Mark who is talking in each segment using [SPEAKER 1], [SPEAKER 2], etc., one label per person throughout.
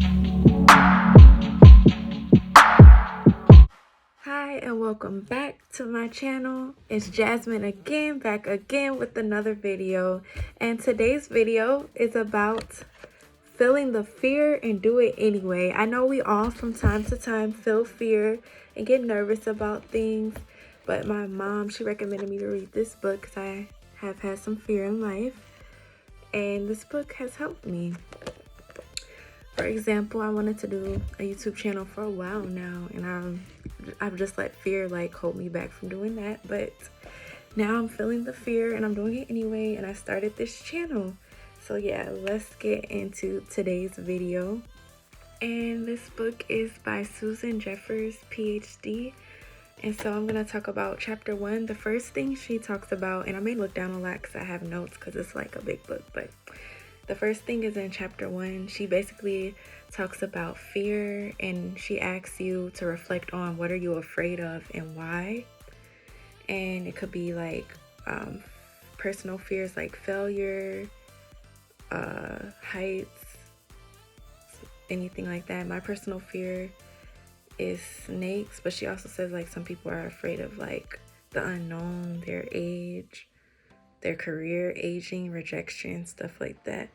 [SPEAKER 1] Hi and welcome back to my channel. It's Jasmine again, back again with another video. And today's video is about feeling the fear and do it anyway. I know we all from time to time feel fear and get nervous about things, but my mom, she recommended me to read this book because I have had some fear in life, and this book has helped me. For example, I wanted to do a YouTube channel for a while now, and I've just let fear like hold me back from doing that. But now I'm feeling the fear and I'm doing it anyway, and I started this channel. So yeah, let's get into today's video. And this book is by Susan Jeffers, PhD. And so I'm going to talk about chapter 1. The first thing she talks about, and I may look down a lot because I have notes because it's like a big book, but the first thing is in chapter 1. She basically talks about fear, and she asks you to reflect on what are you afraid of and why. And it could be like personal fears like failure, heights, anything like that. My personal fear is snakes, but she also says like some people are afraid of like the unknown, their age, their career, aging, rejection, stuff like that.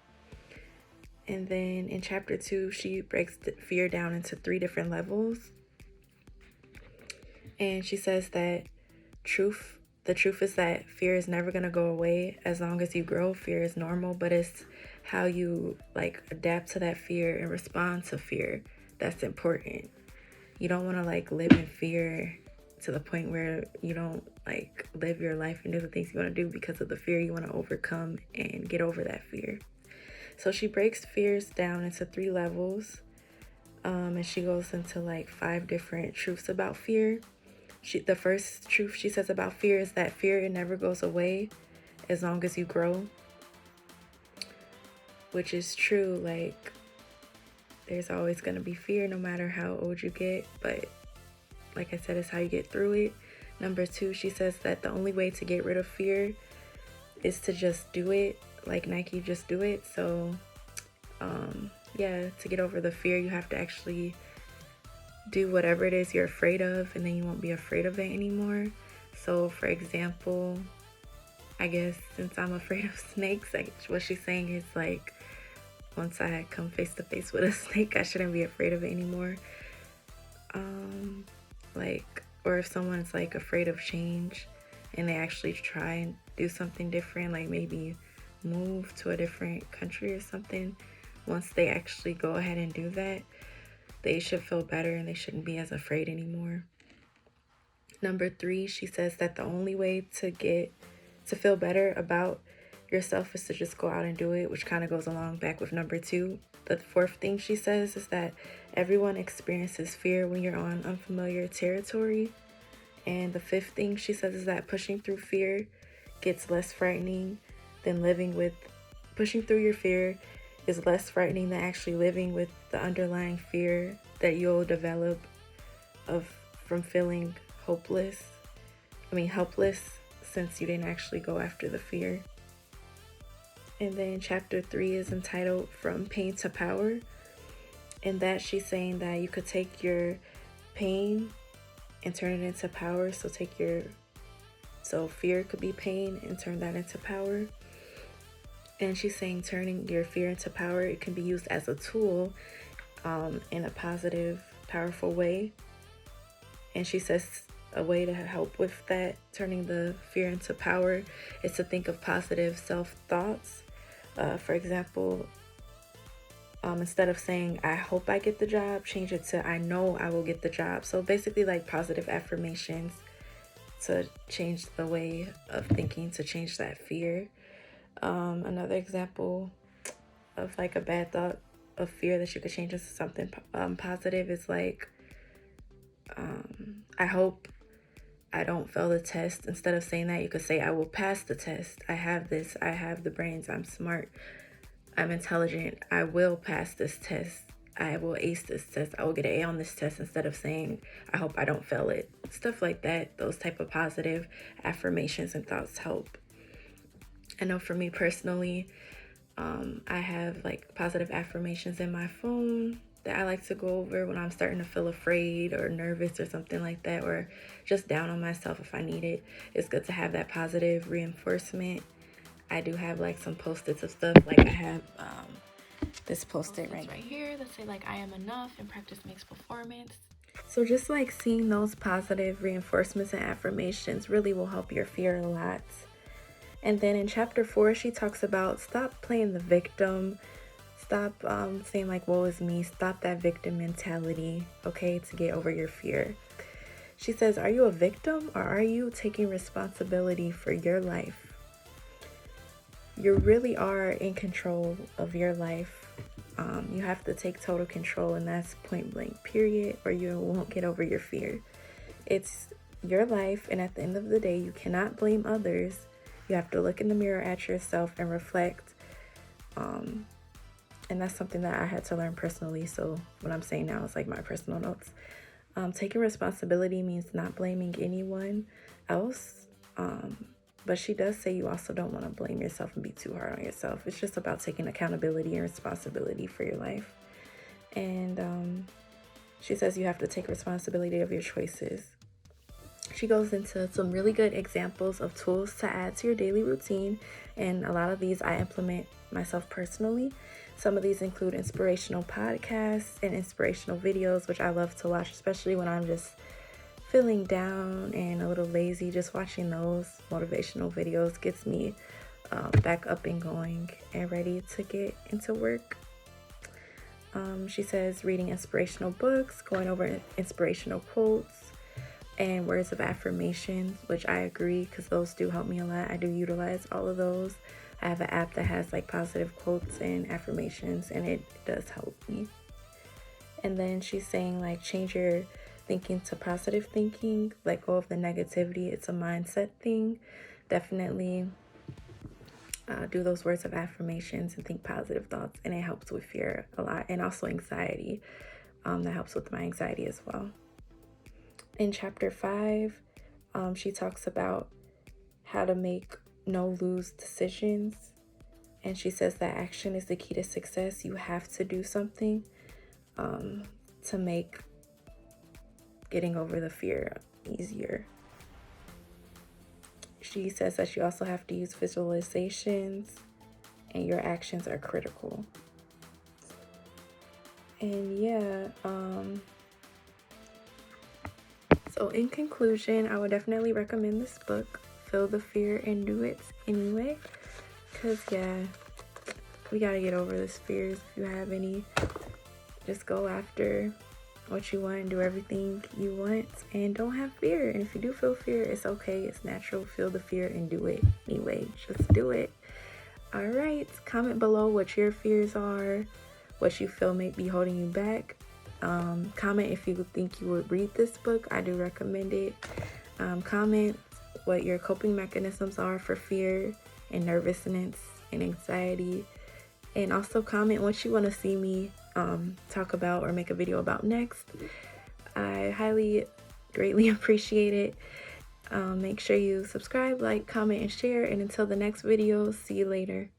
[SPEAKER 1] And then in chapter 2, she breaks the fear down into 3 different levels. And she says that the truth is that fear is never going to go away as long as you grow. Fear is normal, but it's how you like adapt to that fear and respond to fear that's important. You don't want to like live in fear to the point where you don't like live your life and do the things you want to do because of the fear. You want to overcome and get over that fear. So she breaks fears down into 3 levels, and she goes into like 5 different truths about fear. The first truth she says about fear is that fear, it never goes away as long as you grow, which is true. Like, there's always going to be fear no matter how old you get, but like I said, it's how you get through it. Number 2, she says that the only way to get rid of fear is to just do it. Like Nike, just do it. So yeah, to get over the fear, you have to actually do whatever it is you're afraid of, and then you won't be afraid of it anymore. So for example, I guess since I'm afraid of snakes, like what she's saying is like once I come face to face with a snake, I shouldn't be afraid of it anymore. Like, or if someone's like afraid of change and they actually try and do something different, like maybe move to a different country or something, once they actually go ahead and do that, they should feel better and they shouldn't be as afraid anymore. Number 3, she says that the only way to feel better about yourself is to just go out and do it, which kind of goes along back with number 2. The 4th thing she says is that everyone experiences fear when you're on unfamiliar territory. And the 5th thing she says is that pushing through fear gets less frightening than pushing through your fear is less frightening than actually living with the underlying fear that you'll develop from feeling helpless since you didn't actually go after the fear. And then chapter 3 is entitled From Pain to Power. And that she's saying that you could take your pain and turn it into power. So fear could be pain and turn that into power. And she's saying turning your fear into power, it can be used as a tool in a positive, powerful way. And she says a way to help with that, turning the fear into power, is to think of positive self-thoughts. For example, instead of saying, I hope I get the job, change it to, I know I will get the job. So basically like positive affirmations to change the way of thinking, to change that fear. Another example of like a bad thought of fear that you could change into something positive is like, I hope I don't fail the test. Instead of saying that, you could say, I will pass the test. I have this. I have the brains. I'm smart. I'm intelligent. I will pass this test. I will ace this test. I will get an A on this test, instead of saying, I hope I don't fail it. Stuff like that. Those type of positive affirmations and thoughts help. I know for me personally, I have like positive affirmations in my phone. that I like to go over when I'm starting to feel afraid or nervous or something like that, or just down on myself if I need it. It's good to have that positive reinforcement. I do have like some post-its of stuff. Like I have this post-it right here that say like I am enough and practice makes performance. So just like seeing those positive reinforcements and affirmations really will help your fear a lot. And then in chapter 4, she talks about stop playing the victim. Stop saying like, woe is me. Stop that victim mentality, okay, to get over your fear. She says, are you a victim or are you taking responsibility for your life? You really are in control of your life. You have to take total control, and that's point blank, period, or you won't get over your fear. It's your life, and at the end of the day, you cannot blame others. You have to look in the mirror at yourself and reflect. And that's something that I had to learn personally. So what I'm saying now is like my personal notes. Taking responsibility means not blaming anyone else. But she does say you also don't want to blame yourself and be too hard on yourself. It's just about taking accountability and responsibility for your life. And she says you have to take responsibility of your choices. She goes into some really good examples of tools to add to your daily routine, and a lot of these I implement myself personally. Some of these include inspirational podcasts and inspirational videos, which I love to watch, especially when I'm just feeling down and a little lazy. Just watching those motivational videos gets me back up and going and ready to get into work. She says reading inspirational books, going over inspirational quotes, and words of affirmation, which I agree because those do help me a lot. I do utilize all of those. I have an app that has like positive quotes and affirmations, and it does help me. And then she's saying like change your thinking to positive thinking, let go of the negativity. It's a mindset thing. Definitely do those words of affirmations and think positive thoughts, and it helps with fear a lot, and also anxiety. That helps with my anxiety as well. In chapter 5, she talks about how to make no-lose decisions. And she says that action is the key to success. You have to do something to make getting over the fear easier. She says that you also have to use visualizations, and your actions are critical. And yeah, so in conclusion, I would definitely recommend this book, Feel the Fear and Do It Anyway. Because, yeah, we got to get over these fears. If you have any, just go after what you want and do everything you want. And don't have fear. And if you do feel fear, it's okay. It's natural. Feel the fear and do it anyway. Just do it. All right. Comment below what your fears are, what you feel may be holding you back. Comment if you think you would read this book. I do recommend it. Comment what your coping mechanisms are for fear and nervousness and anxiety. And also comment what you want to see me talk about or make a video about next. I highly, greatly appreciate it. Make sure you subscribe, like, comment, and share. And until the next video, see you later.